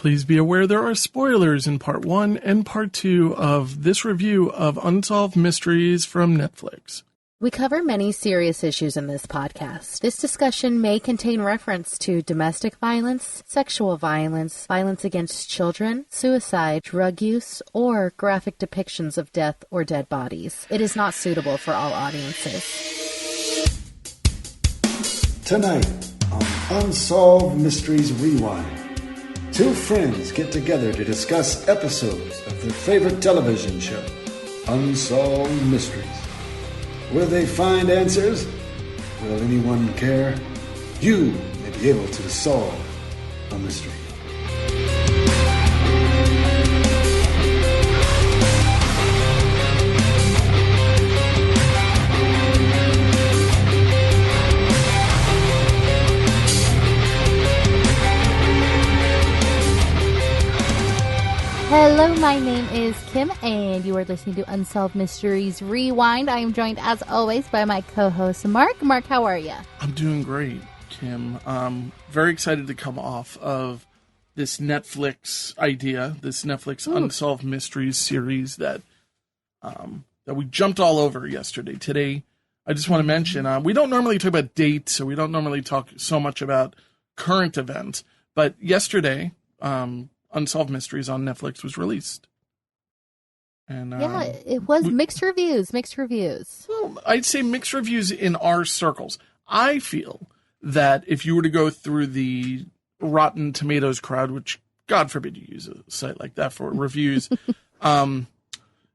Please be aware there are spoilers in part 1 and part 2 of this review of Unsolved Mysteries from Netflix. We cover many serious issues in this podcast. This discussion may contain reference to domestic violence, sexual violence, violence against children, suicide, drug use, or graphic depictions of death or dead bodies. It is not suitable for all audiences. Tonight on Unsolved Mysteries Rewind, two friends get together to discuss episodes of their favorite television show, Unsolved Mysteries. Will they find answers? Will anyone care? You may be able to solve a mystery. Hello, my name is Kim, and you are listening to Unsolved Mysteries Rewind. I am joined, as always, by my co-host, Mark. Mark, how are you? I'm doing great, Kim. Very excited to come off of this Netflix idea, this Netflix Unsolved Mysteries series that we jumped all over yesterday. Today, I just want to mention, we don't normally talk about dates, so we don't normally talk so much about current events, but yesterday, Unsolved Mysteries on Netflix was released. And yeah, it was mixed reviews. Well, I'd say mixed reviews in our circles. I feel that if you were to go through the Rotten Tomatoes crowd, which God forbid you use a site like that for reviews,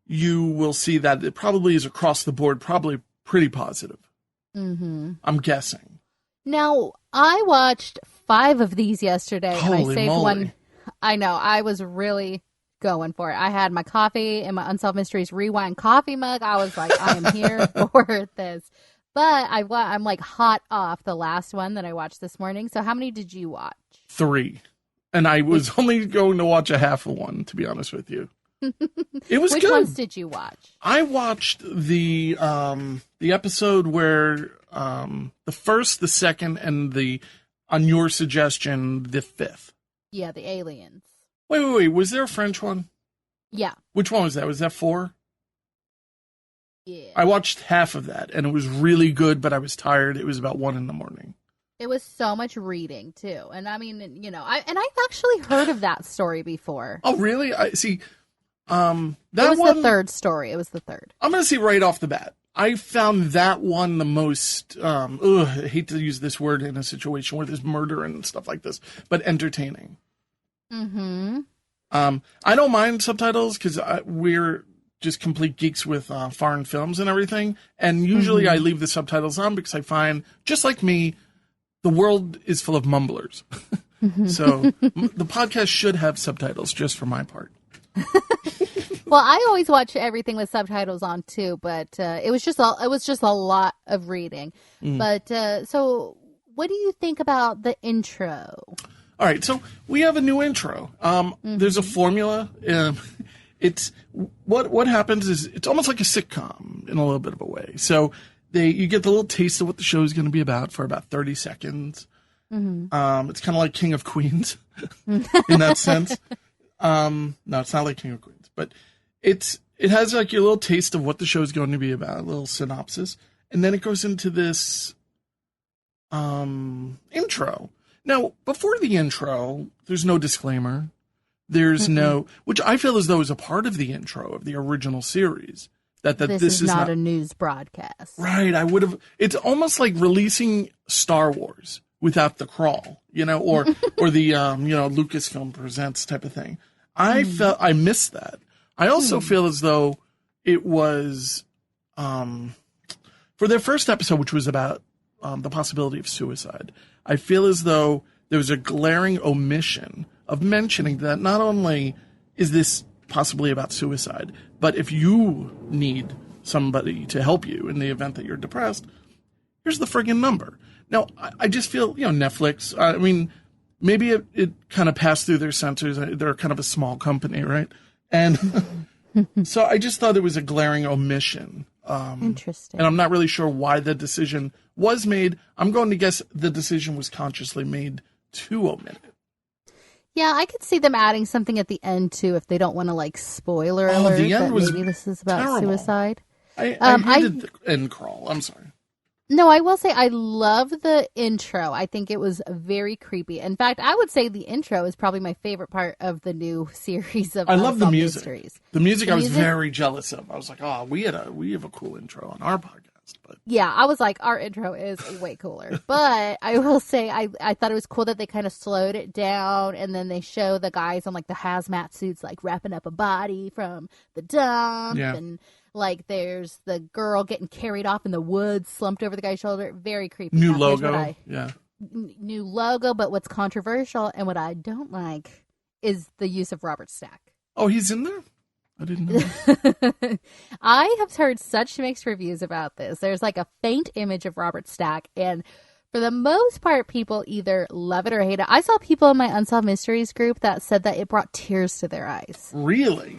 you will see that it probably is across the board, probably pretty positive. Mm-hmm. I'm guessing. Now, I watched 5 of these yesterday, Holy and I saved moly. one. I know, I was really going for it. I had my coffee in my Unsolved Mysteries Rewind coffee mug. I was like, I am here for this. But I'm like hot off the last one that I watched this morning. So how many did you watch? 3. And I was only going to watch a half of one, to be honest with you. It was Which good. ones did you watch? I watched the episode where the first, the second, and on your suggestion, the 5th. Yeah, the aliens. Wait. Was there a French one? Yeah. Which one was that? Was that 4? Yeah. I watched half of that, and it was really good, but I was tired. It was about 1 a.m. It was so much reading, too. And I mean, you know, I've actually heard of that story before. Oh, really? I see. That it was one, the 3rd story. It was the 3rd. I'm going to say right off the bat, I found that one the most, I hate to use this word in a situation where there's murder and stuff like this, but entertaining. Mm-hmm. I don't mind subtitles because we're just complete geeks with foreign films and everything. And usually I leave the subtitles on because I find, just like me, the world is full of mumblers. So the podcast should have subtitles just for my part. Well, I always watch everything with subtitles on too, but it was just a lot of reading. But so, what do you think about the intro? All right, so we have a new intro. There's a formula. It's what happens is it's almost like a sitcom in a little bit of a way. So you get the little taste of what the show is going to be about for about 30 seconds. It's kind of like King of Queens in that sense. No, it's not like King of Queens, but it has like your little taste of what the show is going to be about, a little synopsis, and then it goes into this intro. Now, before the intro, there's no disclaimer. There's no, which I feel as though is a part of the intro of the original series. That this is not a news broadcast. Right. It's almost like releasing Star Wars without the crawl, or the, Lucasfilm Presents type of thing. I missed that. I also feel as though it was, for their first episode, which was about the possibility of suicide, I feel as though there was a glaring omission of mentioning that not only is this possibly about suicide, but if you need somebody to help you in the event that you're depressed, here's the friggin' number. Now, I just feel, Netflix, I mean, maybe it kind of passed through their censors. They're kind of a small company, right? And so I just thought it was a glaring omission. Interesting. And I'm not really sure why the decision was made. I'm going to guess the decision was consciously made to omit it. Yeah, I could see them adding something at the end too if they don't want to like spoiler Oh, alert the end that was maybe this is about terrible. suicide. I hated the end crawl. I'm sorry. No, I will say I love the intro. I think it was very creepy. In fact, I would say the intro is probably my favorite part of the new series of I love the Unsolved music. Mysteries. The music I was very jealous of. I was like, oh, we have a cool intro on our podcast. But yeah, I was like, our intro is way cooler. But I will say I thought it was cool that they kind of slowed it down and then they show the guys on like the hazmat suits like wrapping up a body from the dump and like there's the girl getting carried off in the woods, slumped over the guy's shoulder. Very creepy. New logo. New logo, but what's controversial and what I don't like is the use of Robert Stack. Oh, he's in there? I didn't know. I have heard such mixed reviews about this. There's like a faint image of Robert Stack, and for the most part, people either love it or hate it. I saw people in my Unsolved Mysteries group that said that it brought tears to their eyes. Really?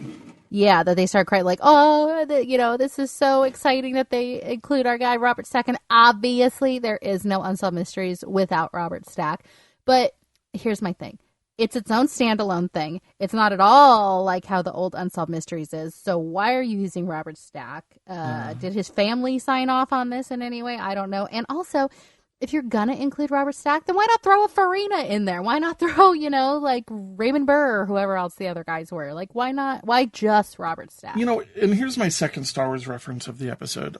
Yeah, that they start crying like, oh, this is so exciting that they include our guy Robert Stack. And obviously there is no Unsolved Mysteries without Robert Stack. But here's my thing. It's its own standalone thing. It's not at all like how the old Unsolved Mysteries is. So why are you using Robert Stack? Did his family sign off on this in any way? I don't know. And also, if you're going to include Robert Stack, then why not throw a Farina in there? Why not throw, like Raymond Burr or whoever else the other guys were? Like, why not? Why just Robert Stack? And here's my second Star Wars reference of the episode.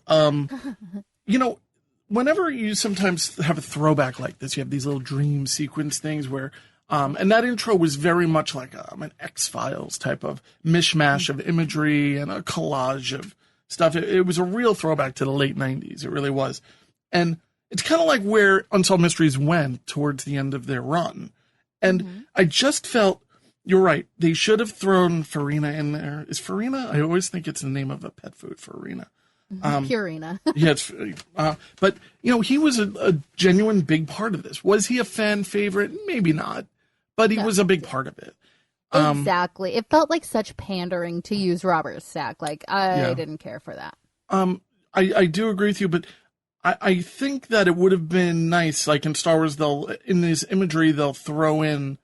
Whenever you sometimes have a throwback like this, you have these little dream sequence things where, and that intro was very much like an X-Files type of mishmash of imagery and a collage of stuff. It was a real throwback to the late 90s. It really was. And it's kind of like where Unsolved Mysteries went towards the end of their run. And I just felt, you're right, they should have thrown Farina in there. Is Farina? I always think it's the name of a pet food, Farina. Purina. Yeah, but, he was a genuine big part of this. Was he a fan favorite? Maybe not, but he was a big part of it. Exactly. It felt like such pandering to use Robert Stack. Like, I didn't care for that. I do agree with you, but I think that it would have been nice, like in Star Wars, in this imagery, they'll throw in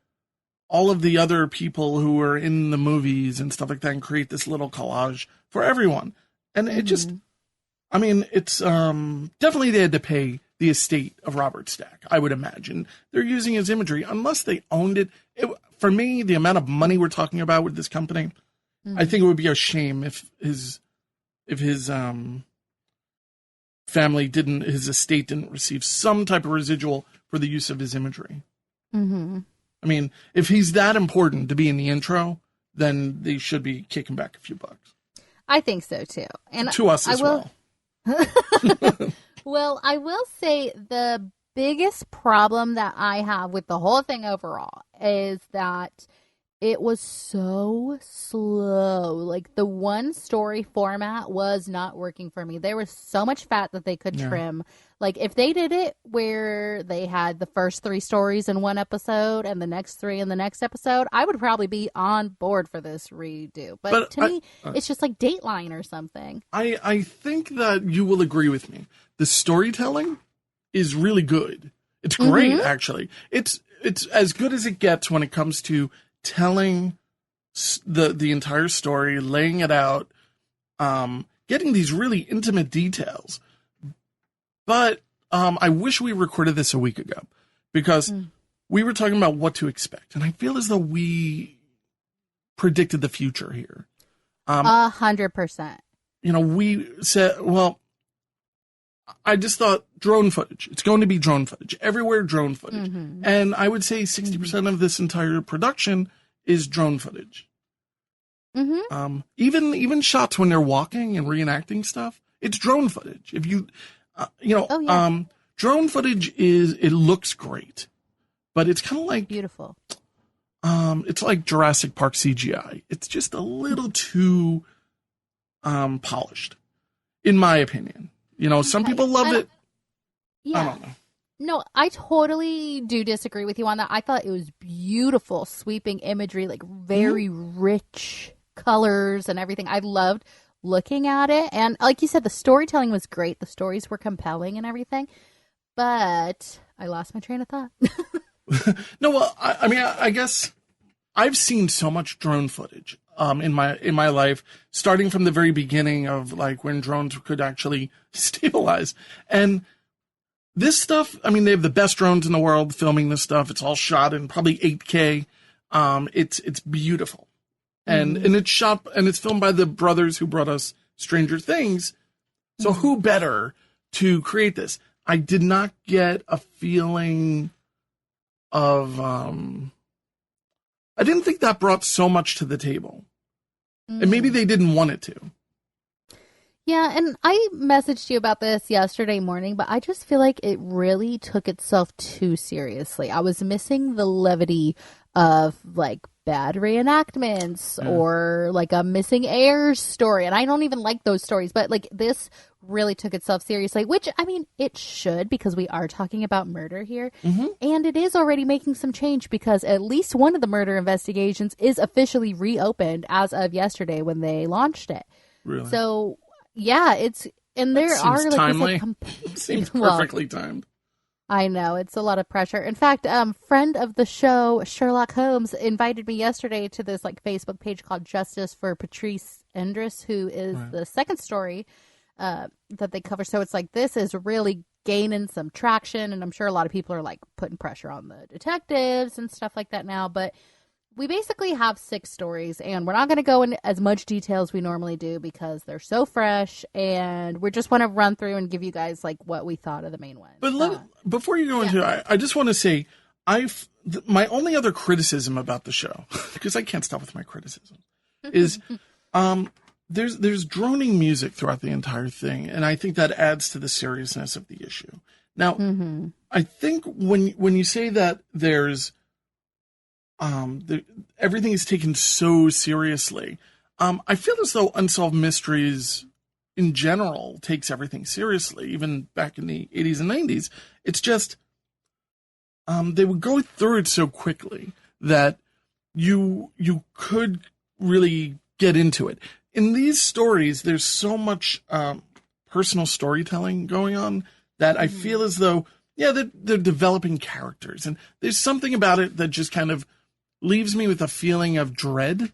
all of the other people who were in the movies and stuff like that and create this little collage for everyone. And it just, it's definitely they had to pay the estate of Robert Stack, I would imagine. They're using his imagery, unless they owned it. For me, the amount of money we're talking about with this company, I think it would be a shame if his his estate didn't receive some type of residual for the use of his imagery. I mean, if he's that important to be in the intro, then they should be kicking back a few bucks. I think so too. And to us as well. Well, I will say the biggest problem that I have with the whole thing overall is that it was so slow. Like, the one story format was not working for me. There was so much fat that they could trim. Like, if they did it where they had the first 3 stories in one episode and the next 3 in the next episode, I would probably be on board for this redo. But to me, it's just like Dateline or something. I think that you will agree with me. The storytelling is really good. It's great, actually. It's as good as it gets when it comes to telling the entire story, laying it out, getting these really intimate details. But I wish we recorded this a week ago, because we were talking about what to expect, and I feel as though we predicted the future here. 100%. We said, well, I just thought drone footage. It's going to be drone footage. Everywhere drone footage. And I would say 60% of this entire production is drone footage. Even shots when they're walking and reenacting stuff, it's drone footage. If you, drone footage it looks great, but it's kind of like beautiful. It's like Jurassic Park CGI. It's just a little too polished, in my opinion. Some people love it. Yeah. I don't know. No, I totally do disagree with you on that. I thought it was beautiful, sweeping imagery, like very rich colors and everything. I loved looking at it. And like you said, the storytelling was great. The stories were compelling and everything. But I lost my train of thought. No, well, I mean, I guess I've seen so much drone footage in my life, starting from the very beginning of like when drones could actually stabilize. And this stuff, I mean, they have the best drones in the world filming this stuff. It's all shot in probably 8K. It's beautiful. And it's shot and it's filmed by the brothers who brought us Stranger Things. So who better to create this? I did not get a feeling of, I didn't think that brought so much to the table. And maybe they didn't want it to. Yeah, and I messaged you about this yesterday morning, but I just feel like it really took itself too seriously. I was missing the levity of like bad reenactments or like a missing heirs story. And I don't even like those stories, but like this really took itself seriously, which I mean, it should, because we are talking about murder here. And it is already making some change because at least one of the murder investigations is officially reopened as of yesterday when they launched it. Really? So yeah, and there are like timely. Seems perfectly timed. I know, it's a lot of pressure. In fact, friend of the show, Sherlock Holmes, invited me yesterday to this like Facebook page called Justice for Patrice Endres, who is the second story that they cover. So it's like this is really gaining some traction, and I'm sure a lot of people are like putting pressure on the detectives and stuff like that now. But we basically have 6 stories, and we're not going to go into as much detail as we normally do because they're so fresh, and we just want to run through and give you guys like what we thought of the main one. But before you go into it, I just want to say my only other criticism about the show, because I can't stop with my criticism, is there's droning music throughout the entire thing, and I think that adds to the seriousness of the issue. Now, I think when you say that there's everything is taken so seriously. I feel as though Unsolved Mysteries in general takes everything seriously, even back in the 80s and 90s. It's just they would go through it so quickly that you could really get into it. In these stories, there's so much personal storytelling going on that I feel as though, they're developing characters. And there's something about it that just kind of leaves me with a feeling of dread.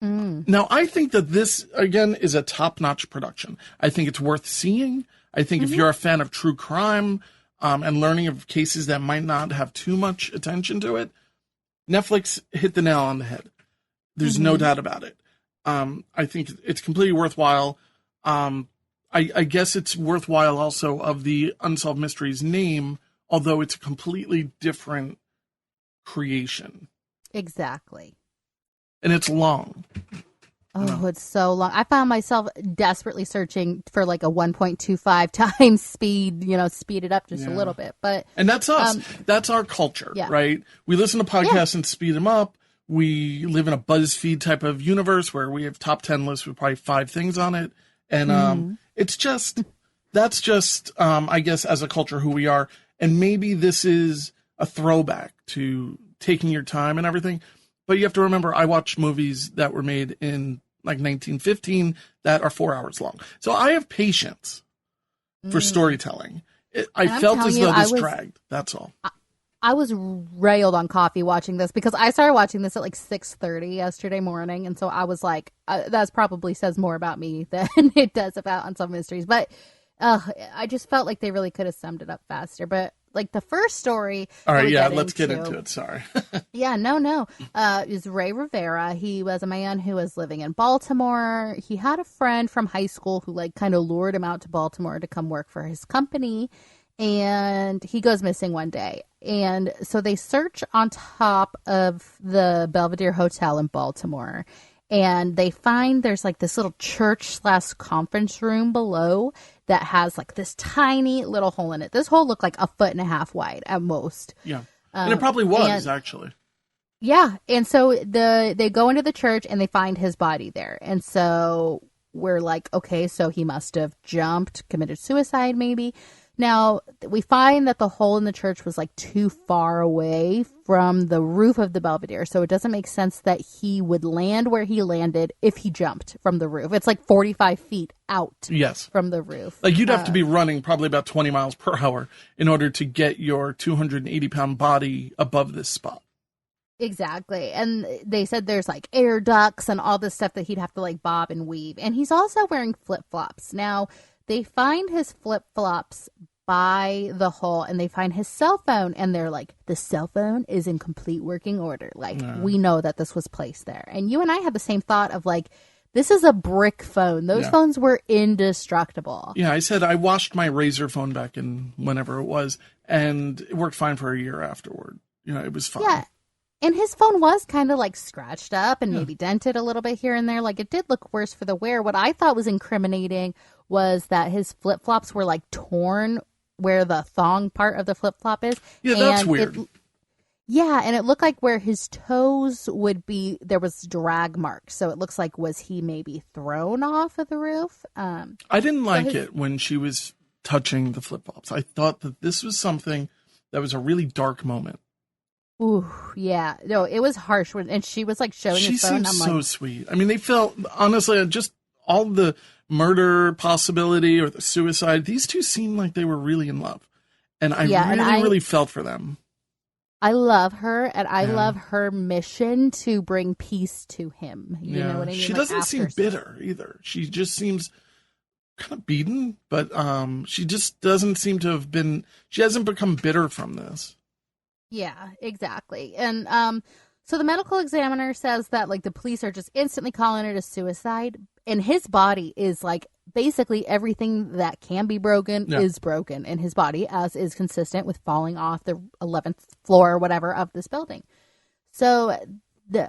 Now, I think that this, again, is a top-notch production. I think it's worth seeing. I think if you're a fan of true crime and learning of cases that might not have too much attention to it, Netflix hit the nail on the head. There's no doubt about it. I think it's completely worthwhile. I guess it's worthwhile also of the Unsolved Mysteries name, although it's a completely different creation. Exactly. And it's long. Oh, it's so long. I found myself desperately searching for like a 1.25 times speed, speed it up just a little bit. And that's us. That's our culture, right? We listen to podcasts and speed them up. We live in a BuzzFeed type of universe where we have top 10 lists with probably 5 things on it. And it's just, that's just, I guess, as a culture who we are. And maybe this is a throwback to taking your time and everything. But you have to remember, I watch movies that were made in like 1915 that are 4 hours long. So I have patience for storytelling. I felt as though this dragged. That's all. I was railed on coffee watching this because I started watching this at like 6:30 yesterday morning. And so I was like, that probably says more about me than it does about Unsolved Mysteries. But I just felt like they really could have summed it up faster. But like the first story. All right, let's get into it. Sorry. No. Is Ray Rivera. He was a man who was living in Baltimore. He had a friend from high school who like kind of lured him out to Baltimore to come work for his company. And he goes missing one day. And so they search on top of the Belvedere Hotel in Baltimore. And they find there's like this little church/conference room below that has like this tiny little hole in it. This hole looked like 1.5 feet wide at most. Yeah. And it probably was, actually. Yeah. And so they go into the church and they find his body there. And so we're like, okay, so he must have jumped, committed suicide maybe. Now, we find that the hole in the church was like too far away from the roof of the Belvedere. So it doesn't make sense that he would land where he landed if he jumped from the roof. It's like 45 feet out from the roof. Like you'd have to be running probably about 20 miles per hour in order to get your 280-pound body above this spot. Exactly. And they said there's like air ducts and all this stuff that he'd have to like bob and weave. And he's also wearing flip-flops. Now, they find his flip-flops by the hole and they find his cell phone and they're like, the cell phone is in complete working order. Like, we know that this was placed there. And you and I had the same thought of like, this is a brick phone. Those phones were indestructible. Yeah, I said I washed my Razor phone back in whenever it was, and it worked fine for a year afterward. You know, it was fine. Yeah. And his phone was kind of like scratched up and maybe dented a little bit here and there. Like, it did look worse for the wear. What I thought was incriminating was that his flip-flops were like torn where the thong part of the flip-flop is. Yeah, that's weird. And it looked like where his toes would be, there was drag marks. So it looks like, was he maybe thrown off of the roof? I didn't like it when she was touching the flip-flops. I thought that this was something that was a really dark moment. Ooh, yeah. No, it was harsh and she was like showing his phone. She seems so sweet. I mean, they felt, honestly, just all the murder possibility or the suicide, these two seemed like they were really in love. And I really felt for them. I love her, and I love her mission to bring peace to him. You know what I mean? She doesn't seem bitter either. She just seems kind of beaten, but she just doesn't seem to have been, she hasn't become bitter from this. Yeah, exactly. And so the medical examiner says that like the police are just instantly calling it a suicide, and his body is like basically everything that can be broken is broken in his body, as is consistent with falling off the 11th floor or whatever of this building. So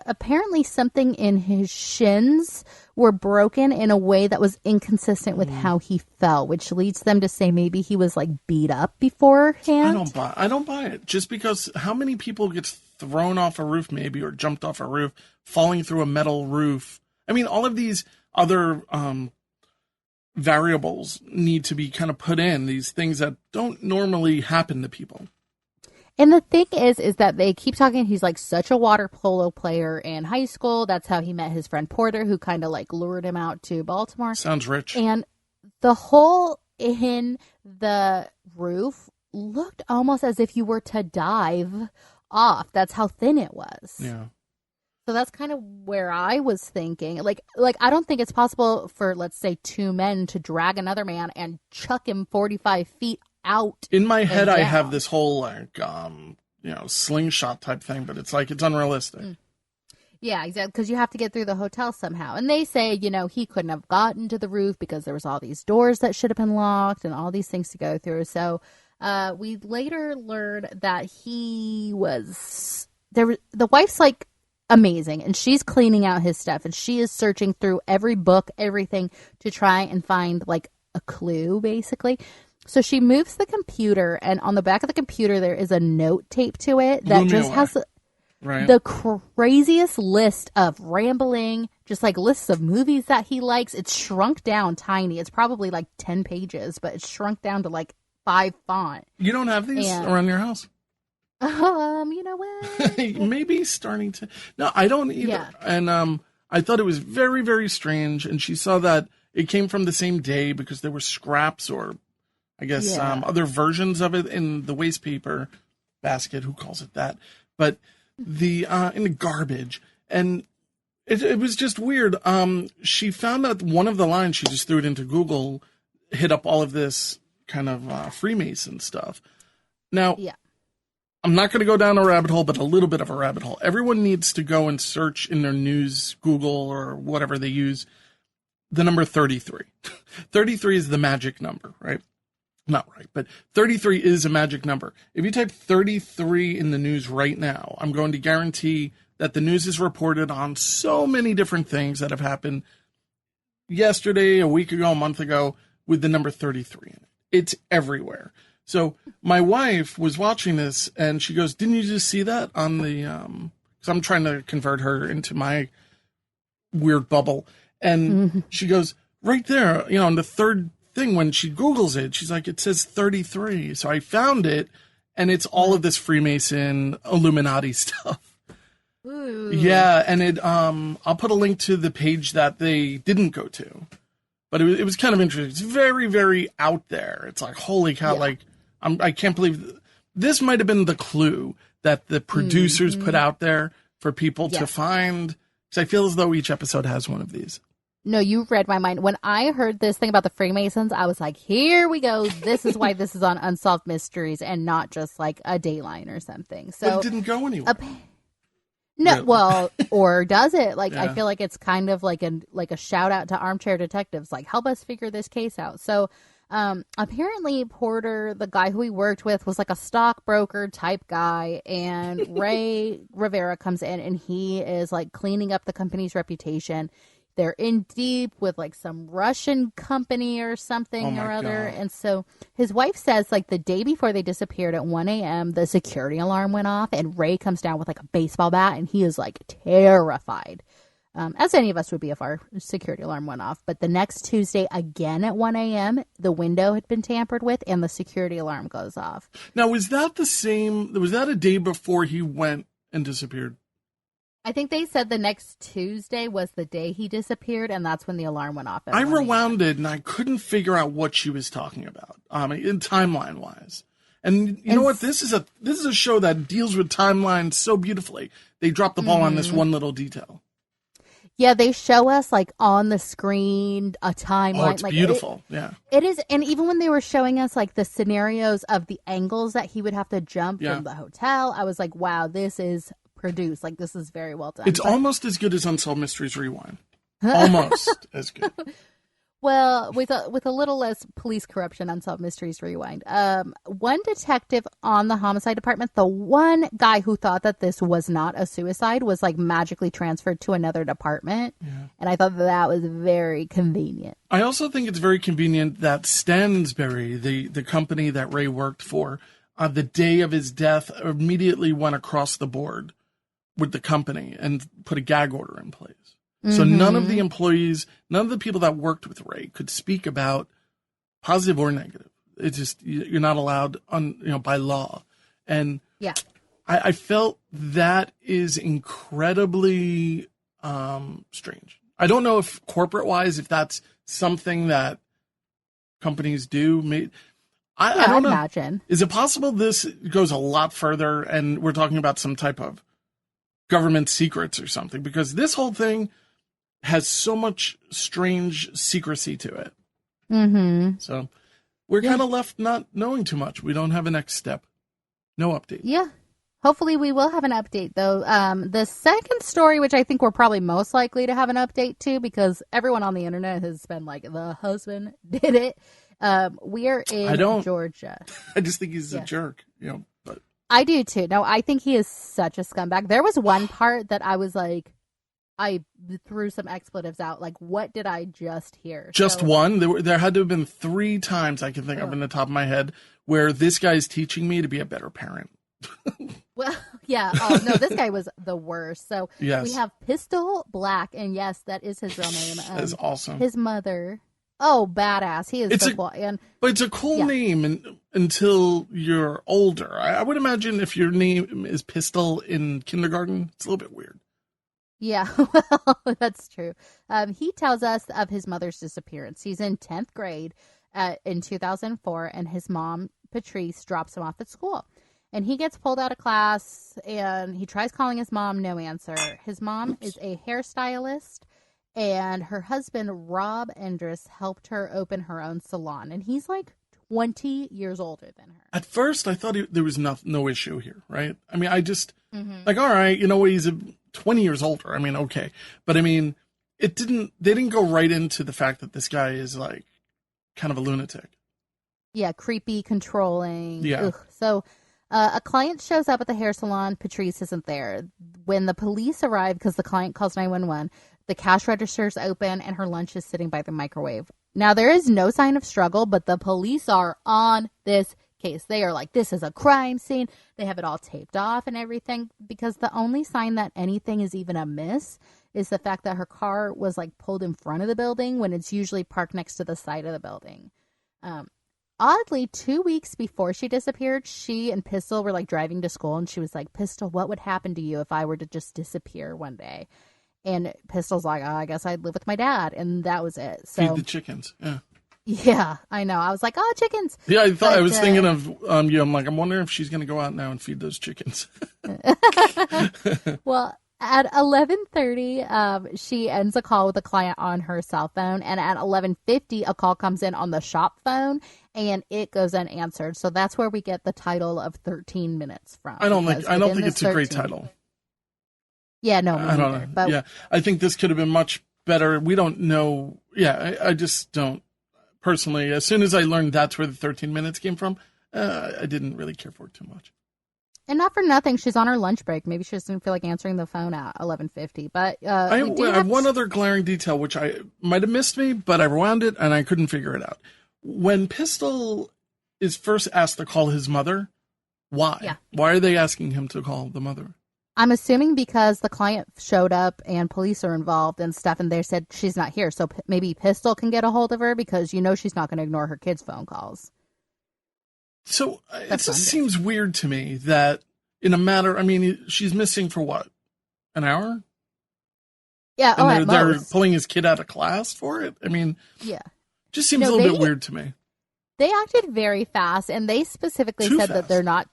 apparently something in his shins were broken in a way that was inconsistent with how he fell, which leads them to say maybe he was like beat up beforehand. I don't buy it. Just because how many people get thrown off a roof maybe, or jumped off a roof, falling through a metal roof. I mean, all of these other variables need to be kind of put in, these things that don't normally happen to people. And the thing is that they keep talking. He's like such a water polo player in high school. That's how he met his friend Porter, who kind of like lured him out to Baltimore. Sounds rich. And the hole in the roof looked almost as if you were to dive off. That's how thin it was. Yeah. So that's kind of where I was thinking. Like I don't think it's possible for, let's say, two men to drag another man and chuck him 45 feet out. In my head, I have this whole like slingshot type thing, but it's like it's unrealistic. Yeah, exactly, because you have to get through the hotel somehow. And they say, he couldn't have gotten to the roof because there was all these doors that should have been locked and all these things to go through. So we later learned that he was there. The wife's like amazing, and she's cleaning out his stuff, and she is searching through every book, everything to try and find like a clue, basically. So she moves the computer, and on the back of the computer, there is a note taped to it that just has the craziest list of rambling, just like lists of movies that he likes. It's shrunk down tiny. It's probably like 10 pages, but it's shrunk down to like 5 font. You don't have these around your house? You know what? Maybe starting to. No, I don't either. Yeah. And I thought it was very, very strange. And she saw that it came from the same day because there were scraps or I guess other versions of it in the waste paper basket. Who calls it that? But the in the garbage, and it was just weird. She found that one of the lines, she just threw it into Google, hit up all of this kind of Freemason stuff. Now, I'm not going to go down a rabbit hole, but a little bit of a rabbit hole. Everyone needs to go and search in their news, Google or whatever they use, the number 33. 33 is the magic number, right? Not right, but 33 is a magic number. If you type 33 in the news right now, I'm going to guarantee that the news is reported on so many different things that have happened yesterday, a week ago, a month ago, with the number 33 in it. It's everywhere. So my wife was watching this, and she goes, didn't you just see that on the, because I'm trying to convert her into my weird bubble. And she goes, right there, on the third thing, when she Googles it, she's like, it says 33. So I found it, and it's all of this Freemason Illuminati stuff. Ooh. Yeah, and it I'll put a link to the page that they didn't go to. But it was kind of interesting. It's very, very out there. It's like, holy cow, like, I can't believe this might have been the clue that the producers put out there for people to find. Because I feel as though each episode has one of these. No, you read my mind. When I heard this thing about the Freemasons, I was like, here we go. This is why this is on Unsolved Mysteries and not just like a Dayline or something. So but it didn't go anywhere. No, Really? well, or does it? Like, Yeah. I feel like it's kind of like a shout out to armchair detectives, like help us figure this case out. So, apparently Porter, the guy who he worked with, was like a stockbroker type guy, and Ray Rivera comes in and he is like cleaning up the company's reputation. They're in deep with like some Russian company or something Oh or my other. God. And so his wife says like the day before they disappeared at 1 a.m., the security alarm went off and Ray comes down with like a baseball bat and he is like terrified. As any of us would be if our security alarm went off. But the next Tuesday, again at 1 a.m., the window had been tampered with and the security alarm goes off. Now, was that the same? Was that a day before he went and disappeared? I think they said the next Tuesday was the day he disappeared, and that's when the alarm went off. I rewound it, and I couldn't figure out what she was talking about, in timeline wise. And you know what? This is a show that deals with timelines so beautifully. They dropped the ball on this one little detail. Yeah, they show us like on the screen a timeline. Oh, it's like, beautiful. Yeah. It is, and even when they were showing us like the scenarios of the angles that he would have to jump from the hotel, I was like, wow, this is produced. Like, this is very well done. It's almost as good as Unsolved Mysteries Rewind. Almost as good. Well, with a little less police corruption, Unsolved Mysteries Rewind. One detective on the homicide department, the one guy who thought that this was not a suicide, was like magically transferred to another department. Yeah. And I thought that was very convenient. I also think it's very convenient that Stansberry, the company that Ray worked for, the day of his death, immediately went across the board with the company and put a gag order in place. So none of the employees, none of the people that worked with Ray could speak about positive or negative. It's just, you're not allowed by law. And yeah, I felt that is incredibly strange. I don't know if corporate wise, if that's something that companies do. I don't know. Imagine. Is it possible this goes a lot further and we're talking about some type of government secrets or something? Because this whole thing has so much strange secrecy to it. Mm-hmm. So we're kind of left not knowing too much. We don't have a next step. No update. Yeah. Hopefully we will have an update, though. The second story, which I think we're probably most likely to have an update to, because everyone on the internet has been like, the husband did it. We are in Georgia. I just think he's a jerk, but I do too. No, I think he is such a scumbag. There was one part that I was like, I threw some expletives out. Like, what did I just hear? Just one? There had to have been 3 times I can think of in the top of my head where this guy's teaching me to be a better parent. Well, yeah. Oh, no, this guy was the worst. So yes. We have Pistol Black, and yes, that is his real name. That is awesome. His mother. Oh, badass. He is so cool. But it's a cool name until you're older. I would imagine if your name is Pistol in kindergarten, it's a little bit weird. Yeah, well, that's true. He tells us of his mother's disappearance. He's in 10th grade in 2004, and his mom, Patrice, drops him off at school. And he gets pulled out of class, and he tries calling his mom, no answer. His mom is a hairstylist, and her husband, Rob Endress, helped her open her own salon. And he's like 20 years older than her. At first, I thought there was no issue here, right? I mean, I just, like, all right, he's 20 years older. I mean, okay. But I mean, they didn't go right into the fact that this guy is like kind of a lunatic. Yeah, creepy, controlling. Yeah. Ugh. So a client shows up at the hair salon. Patrice isn't there. When the police arrive, because the client calls 911, the cash register's open and her lunch is sitting by the microwave. Now, there is no sign of struggle, but the police are on this case. They are like, this is a crime scene. They have it all taped off and everything, because the only sign that anything is even amiss is the fact that her car was like pulled in front of the building when it's usually parked next to the side of the building. Oddly, 2 weeks before she disappeared, she and Pistol were like driving to school, and she was like, Pistol, what would happen to you if I were to just disappear one day? And Pistol's like, I guess I'd live with my dad. And that was it. So, feed the chickens. Yeah. Yeah, I know. I was like, oh, chickens. Yeah, I was thinking of you. I'm like, I'm wondering if she's going to go out now and feed those chickens. Well, At 11:30, she ends a call with a client on her cell phone, and at 11:50, a call comes in on the shop phone, and it goes unanswered. So that's where we get the title of 13 minutes from. I don't think it's a great title. Yeah, no, me I don't neither. know. But yeah, I think this could have been much better. We don't know. Yeah, I just don't. Personally, as soon as I learned that's where the 13 minutes came from, I didn't really care for it too much. And not for nothing, she's on her lunch break. Maybe she just didn't feel like answering the phone at 11:50. But I have one other glaring detail, which I might have missed me, but I rewound it and I couldn't figure it out. When Pistol is first asked to call his mother, why? Yeah. Why are they asking him to call the mother? I'm assuming because the client showed up and police are involved and stuff, and they said she's not here. So maybe Pistol can get a hold of her because she's not going to ignore her kids' phone calls. So it just seems weird to me that in a matter, I mean, she's missing for what? An hour? Yeah, and they're pulling his kid out of class for it? I mean, yeah, just seems a little bit weird to me. They acted very fast, and they specifically said that they're not,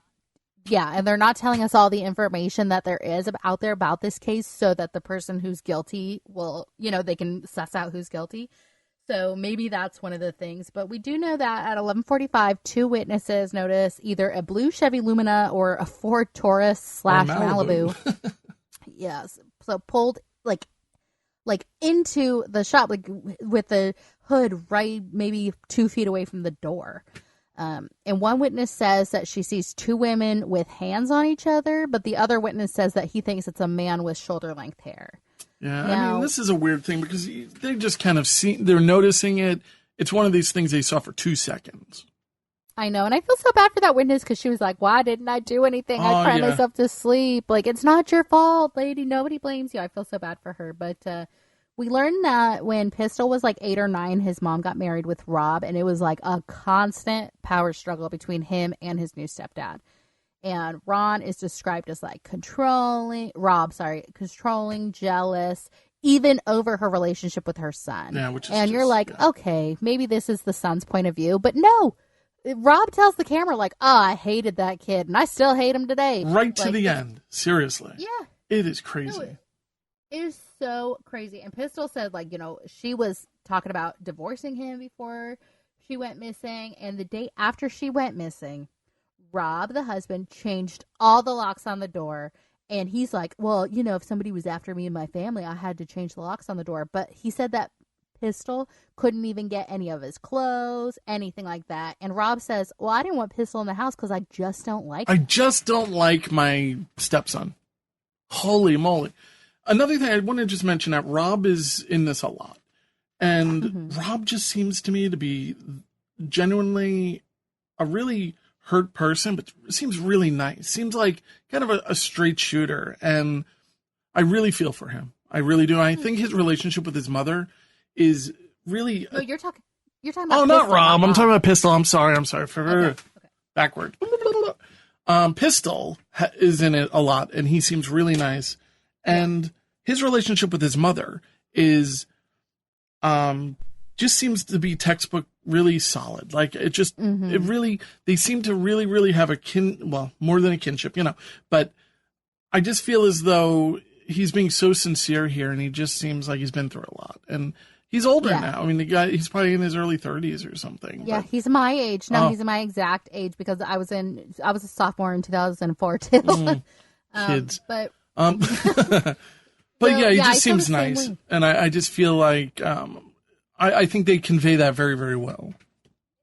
and they're not telling us all the information that there is out there about this case so that the person who's guilty will, they can suss out who's guilty. So maybe that's one of the things. But we do know that at 11:45, 2 witnesses notice either a blue Chevy Lumina or a Ford Taurus / Malibu. Yes. So pulled like into the shop, like with the hood right maybe 2 feet away from the door. And one witness says that she sees 2 women with hands on each other, but the other witness says that he thinks it's a man with shoulder-length hair. Yeah, I mean, this is a weird thing because they just kind of they're noticing it. It's one of these things they saw for 2 seconds. I know, and I feel so bad for that witness because she was like, why didn't I do anything? I cried myself to sleep. Like, it's not your fault, lady. Nobody blames you. I feel so bad for her. But we learned that when Pistol was like 8 or 9, his mom got married with Rob, and it was like a constant power struggle between him and his new stepdad. And Ron is described as like controlling, jealous, even over her relationship with her son. Yeah, which is you're like, okay, maybe this is the son's point of view. But no, Rob tells the camera like, I hated that kid and I still hate him today. Right to the end. Seriously. Yeah. It is crazy. No, it is so crazy. And Pistol said like, she was talking about divorcing him before she went missing. And the day after she went missing, Rob, the husband, changed all the locks on the door. And he's like, well, if somebody was after me and my family, I had to change the locks on the door. But he said that Pistol couldn't even get any of his clothes, anything like that. And Rob says, well, I didn't want Pistol in the house because I just don't like him. I just don't like my stepson. Holy moly. Another thing I want to just mention that Rob is in this a lot. And Rob just seems to me to be genuinely a really hurt person, but seems really nice. Seems like kind of a straight shooter, and I really feel for him. I really do. I think his relationship with his mother is really. No, you're talking about. Oh, not Rob. I'm talking about Pistol. I'm sorry. Okay. Backward. Pistol is in it a lot, and he seems really nice. And his relationship with his mother is, just seems to be textbook really solid. Like it just, it really, they seem to really, really have more than a kinship, but I just feel as though he's being so sincere here and he just seems like he's been through a lot and he's older now. I mean, the guy, he's probably in his early 30s or something. Yeah. But he's my age. No, he's my exact age because I was a sophomore in 2004 too. Kids. But yeah, he just seems nice. And I just feel like, I think they convey that very, very well.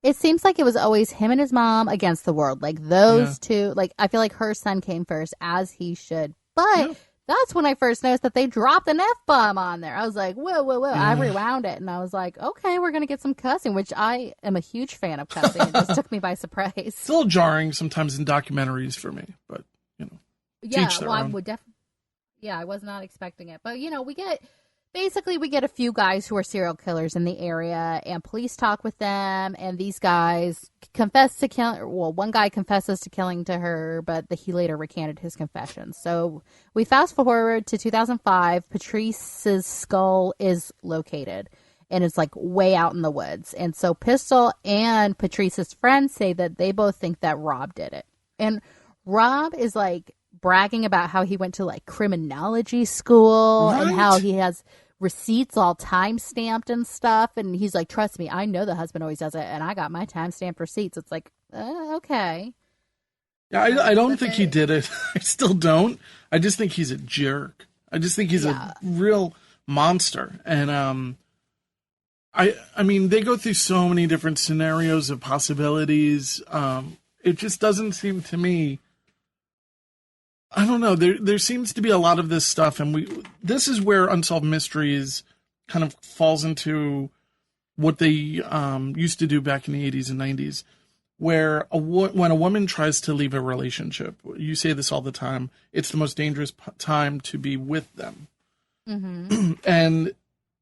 It seems like it was always him and his mom against the world. Like those two, like I feel like her son came first as he should. But that's when I first noticed that they dropped an F-bomb on there. I was like, whoa. I rewound it and I was like, okay, we're going to get some cussing, which I am a huge fan of cussing. It just took me by surprise. It's a little jarring sometimes in documentaries for me, but, teach their own. I was not expecting it. But, we get a few guys who are serial killers in the area, and police talk with them, and these guys confess to killing. Well, one guy confesses to killing to her, but he later recanted his confession. So we fast forward to 2005. Patrice's skull is located, and it's like way out in the woods. And so Pistol and Patrice's friends say that they both think that Rob did it. And Rob is like bragging about how he went to like criminology school and how he has receipts all time stamped and stuff. And he's like, trust me, I know the husband always does it, and I got my time stamped receipts. It's like, okay. Yeah, I don't think he did it. I still don't. I just think he's a jerk. I just think he's a real monster. And I mean, they go through so many different scenarios of possibilities. It just doesn't seem to me. I don't know. There seems to be a lot of this stuff, and this is where Unsolved Mysteries kind of falls into what they used to do back in the 80s and 90s, where when a woman tries to leave a relationship, you say this all the time, it's the most dangerous time to be with them. Mm-hmm. And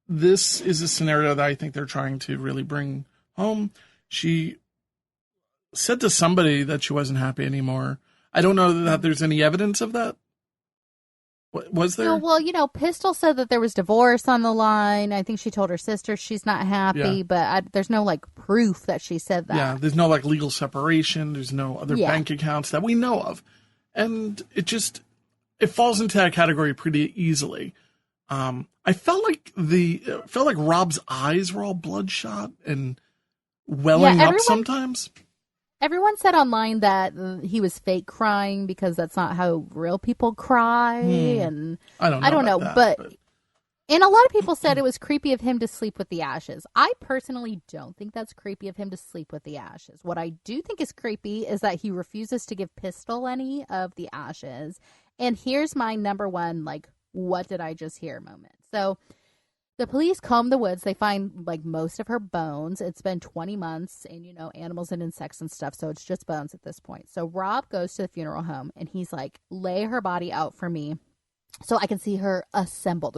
this is a scenario that I think they're trying to really bring home. She said to somebody that she wasn't happy anymore. I don't know that there's any evidence of that. Was there? No, well, Pistol said that there was divorce on the line. I think she told her sister she's not happy, but there's no, like, proof that she said that. Yeah, there's no, like, legal separation. There's no other bank accounts that we know of. And it falls into that category pretty easily. I felt like Rob's eyes were all bloodshot and welling up sometimes. Everyone said online that he was fake crying because that's not how real people cry, and I don't know, but and a lot of people said it was creepy of him to sleep with the ashes. I personally don't think that's creepy of him to sleep with the ashes. What I do think is creepy is that he refuses to give Pistol any of the ashes. And here's my number one, like, what did I just hear moment. So the police comb the woods. They find, like, most of her bones. It's been 20 months and, animals and insects and stuff. So it's just bones at this point. So Rob goes to the funeral home and he's like, lay her body out for me so I can see her reassembled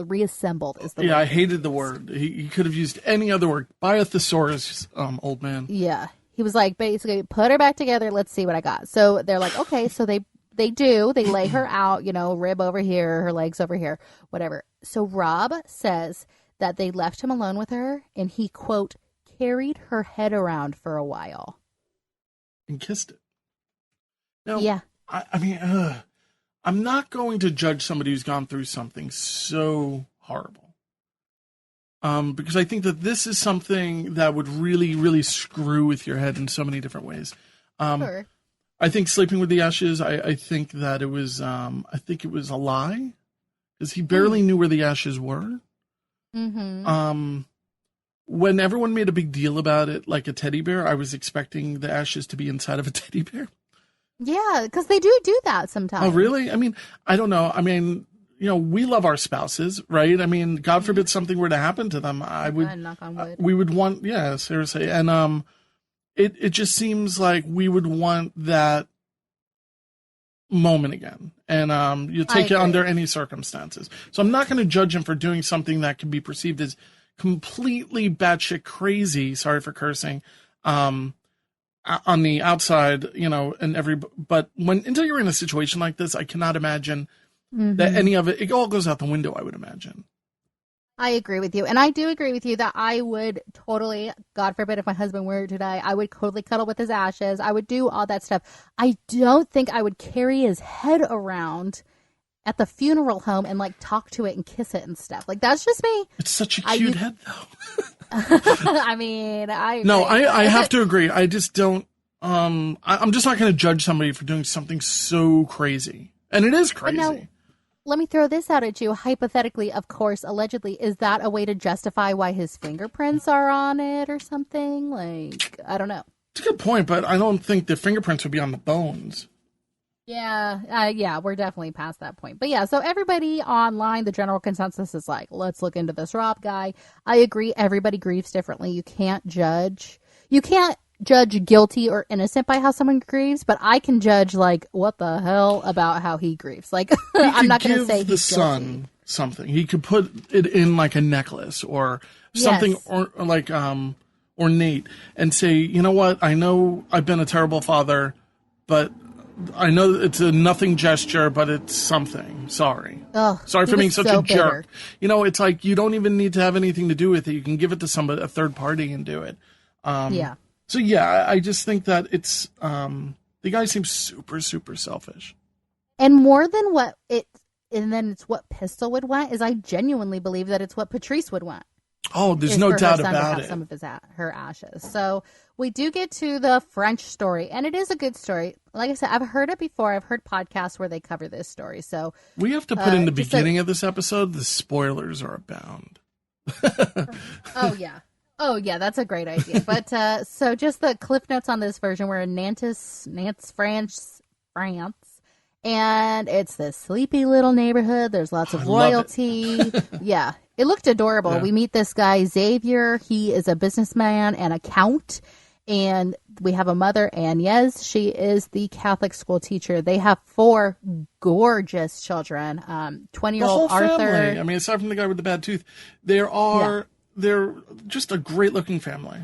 is the word. Yeah, I hated the word. He could have used any other word. Buy a thesaurus, old man. Yeah. He was like, basically, put her back together. Let's see what I got. So they're like, okay. So they lay her out, rib over here, her legs over here, whatever. So Rob says that they left him alone with her, and he, quote, carried her head around for a while. And kissed it. Now, yeah. I mean, I'm not going to judge somebody who's gone through something so horrible. Because I think that this is something that would really, really screw with your head in so many different ways. Sure. I think sleeping with the ashes, I think that it was, a lie. Because he barely knew where the ashes were. Mm-hmm. When everyone made a big deal about it, like a teddy bear, I was expecting the ashes to be inside of a teddy bear. Yeah, because they do that sometimes. Oh, really? I mean, I don't know. I mean, we love our spouses, right? I mean, God forbid something were to happen to them. Knock on wood. We would want, seriously. And it just seems like we would want that moment again. And you take it under any circumstances. So I'm not going to judge him for doing something that can be perceived as completely batshit crazy, sorry for cursing, on the outside, but until you're in a situation like this, I cannot imagine that any of it all goes out the window, I would imagine. I agree with you. And I do agree with you that I would totally, God forbid if my husband were to die, I would totally cuddle with his ashes. I would do all that stuff. I don't think I would carry his head around at the funeral home and, like, talk to it and kiss it and stuff. Like, that's just me. It's such a cute head, though. I mean, I have to agree. I just don't, I'm just not going to judge somebody for doing something so crazy. And it is crazy. Now, let me throw this out at you. Hypothetically, of course, allegedly, is that a way to justify why his fingerprints are on it or something? Like, I don't know. It's a good point, but I don't think the fingerprints would be on the bones. Yeah, we're definitely past that point. But yeah, so everybody online, the general consensus is like, let's look into this Rob guy. I agree, everybody grieves differently. You can't judge guilty or innocent by how someone grieves, but I can judge, like, what the hell about how he grieves. Like, I'm not going to say he's the son something. He could put it in, like, a necklace or something, or like ornate, and say, you know what, I know I've been a terrible father, but I know it's a nothing gesture, but it's something. Sorry. Sorry for being such a jerk. It's like you don't even need to have anything to do with it. You can give it to somebody, a third party, and do it. So yeah, I just think that it's the guy seems super, super selfish. And more than what it, and then it's what Pistol would want, is I genuinely believe that it's what Patrice would want. Oh, there's Is no for doubt her son to about have it. some of her ashes. So we do get to the French story, and it is a good story. Like I said, I've heard it before. I've heard podcasts where they cover this story. So We have to put in the beginning of this episode, the spoilers are abound. Oh yeah, that's a great idea. But so just the cliff notes on this version, we're in Nantes, France, and it's this sleepy little neighborhood. There's lots of royalty. Yeah, it looked adorable. Yeah. We meet this guy Xavier. He is a businessman and a count. And we have a mother, Agnes. She is the Catholic school teacher. They have 4 gorgeous children. 20-year-old Arthur. Family. I mean, aside from the guy with the bad tooth, they're just a great looking family.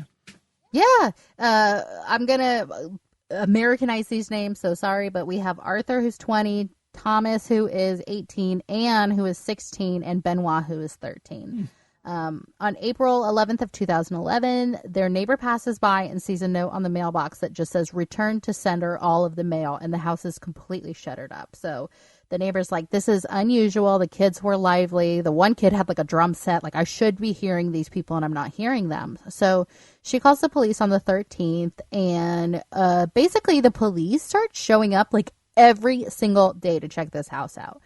Yeah. I'm going to Americanize these names, so sorry, but we have Arthur, who's 20, Thomas, who is 18, Anne, who is 16, and Benoit, who is 13. On April 11th of 2011, their neighbor passes by and sees a note on the mailbox that just says, "Return to sender all of the mail," and the house is completely shuttered up. So the neighbor's like, this is unusual. The kids were lively. The one kid had like a drum set. Like, I should be hearing these people and I'm not hearing them. So she calls the police on the 13th, and basically the police start showing up like every single day to check this house out.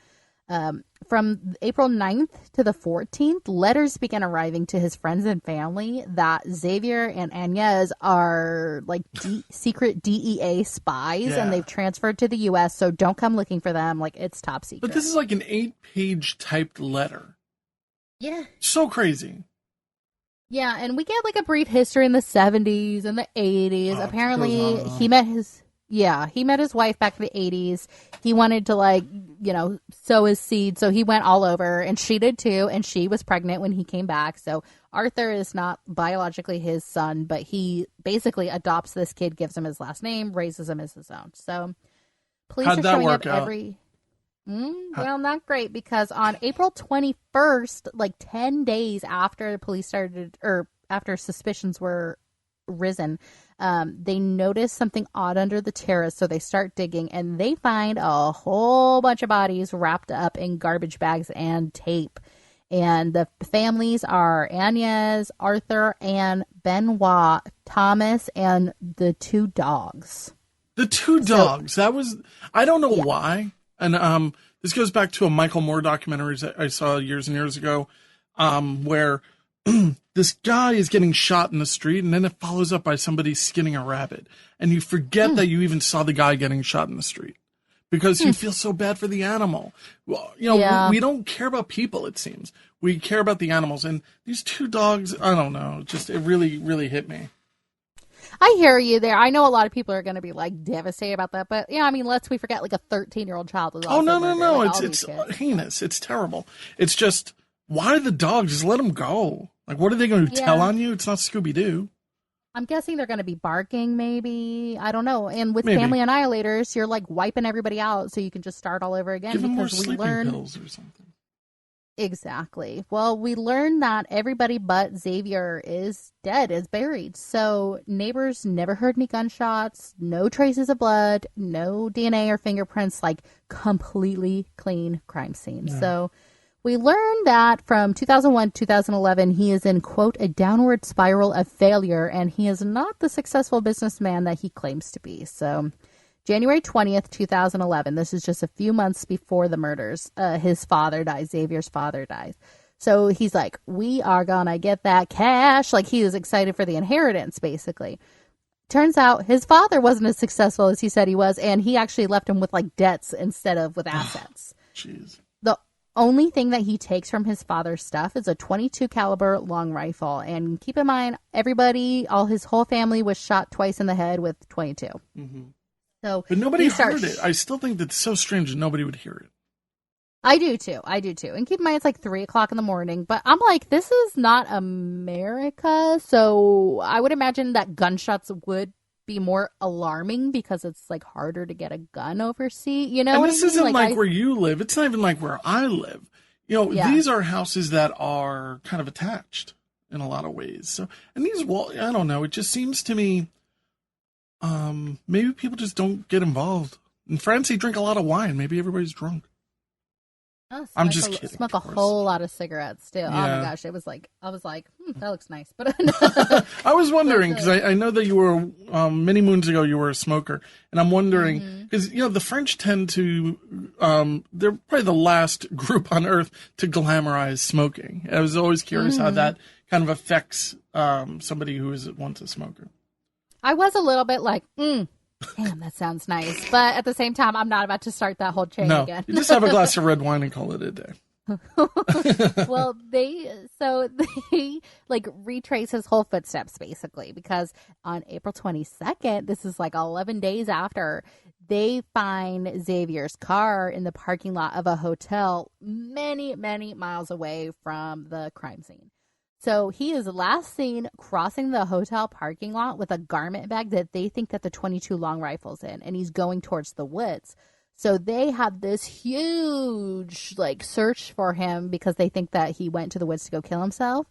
From April 9th to the 14th, letters began arriving to his friends and family that Xavier and Agnes are like secret DEA spies, and they've transferred to the U.S., so don't come looking for them. Like, it's top secret. But this is like an 8-page typed letter. Yeah. So crazy. Yeah, and we get like a brief history in the 70s and the 80s. Apparently, he met his wife back in the 80s. He wanted to sow his seed, so he went all over, and she did too, and she was pregnant when he came back. So Arthur is not biologically his son, but he basically adopts this kid, gives him his last name, raises him as his own. So police are showing up every... well, not great, because on April 21st, like 10 days after the police started, or after suspicions were risen, they notice something odd under the terrace, so they start digging, and they find a whole bunch of bodies wrapped up in garbage bags and tape. And the families are Agnes, Arthur, and Benoit, Thomas, and the 2 dogs. The 2 dogs. That was, I don't know why. And this goes back to a Michael Moore documentary that I saw years and years ago, where this guy is getting shot in the street, and then it follows up by somebody skinning a rabbit. And you forget that you even saw the guy getting shot in the street because you feel so bad for the animal. Well, we don't care about people, it seems. We care about the animals. And these 2 dogs, I don't know, just it really, really hit me. I hear you there. I know a lot of people are going to be like devastated about that, but yeah, I mean, lest we forget, like a 13-year-old child is also no. Like, it's heinous. It's terrible. It's just, why the dogs? Just let them go. Like, what are they going to tell on you? It's not Scooby-Doo. I'm guessing they're going to be barking, maybe. I don't know. And with family annihilators, you're like wiping everybody out so you can just start all over again. Give them more sleeping pills or something. Exactly. Well, we learned that everybody but Xavier is dead, is buried. So neighbors never heard any gunshots, no traces of blood, no DNA or fingerprints, like completely clean crime scene. Yeah. So we learned that from 2001 to 2011, he is in, quote, a downward spiral of failure, and he is not the successful businessman that he claims to be. So January 20th, 2011, this is just a few months before the murders, his father dies, Xavier's father dies. So he's like, we are gonna get that cash. Like, he was excited for the inheritance, basically. Turns out his father wasn't as successful as he said he was, and he actually left him with like debts instead of with assets. Jeez. The only thing that he takes from his father's stuff is a .22 caliber long rifle. And keep in mind, his whole family was shot twice in the head with .22. Mm-hmm. So, but nobody heard it. I still think that's so strange that nobody would hear it. I do too. And keep in mind, it's like 3:00 in the morning. But I'm like, this is not America. So I would imagine that gunshots would be more alarming because it's like harder to get a gun overseas. You know, and this isn't like where you live. It's not even like where I live. These are houses that are kind of attached in a lot of ways. So, and these walls, I don't know. It just seems to me. Maybe people just don't get involved. In France, they drink a lot of wine. Maybe everybody's drunk. I'm just kidding. Smoke a whole lot of cigarettes too. Yeah. Oh my gosh, I was like, that looks nice. But I was wondering because I know that you were many moons ago you were a smoker, and I'm wondering because the French tend to they're probably the last group on earth to glamorize smoking. I was always curious how that kind of affects somebody who is once a smoker. I was a little bit like, damn, that sounds nice. But at the same time, I'm not about to start that whole chain again. You just have a glass of red wine and call it a day. Well, they like retrace his whole footsteps basically because on April 22nd, this is like 11 days after, they find Xavier's car in the parking lot of a hotel many, many miles away from the crime scene. So he is last seen crossing the hotel parking lot with a garment bag that they think that the .22 long rifle's in, and he's going towards the woods. So they have this huge search for him because they think that he went to the woods to go kill himself,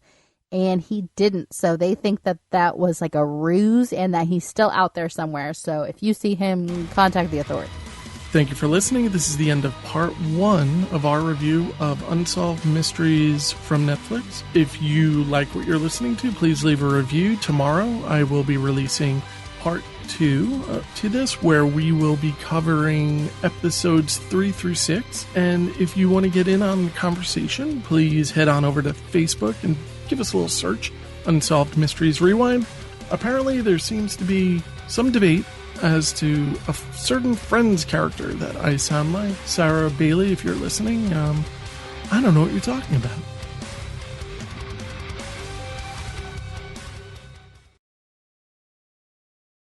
and he didn't. So they think that that was like a ruse and that he's still out there somewhere. So if you see him, contact the authorities. Thank you for listening. This is the end of part 1 of our review of Unsolved Mysteries from Netflix. If you like what you're listening to, please leave a review. Tomorrow, I will be releasing part 2 to this, where we will be covering episodes 3 through 6. And if you want to get in on the conversation, please head on over to Facebook and give us a little search, Unsolved Mysteries Rewind. Apparently, there seems to be some debate as to a certain Friends character that I sound like. Sarah Bailey, if you're listening, I don't know what you're talking about.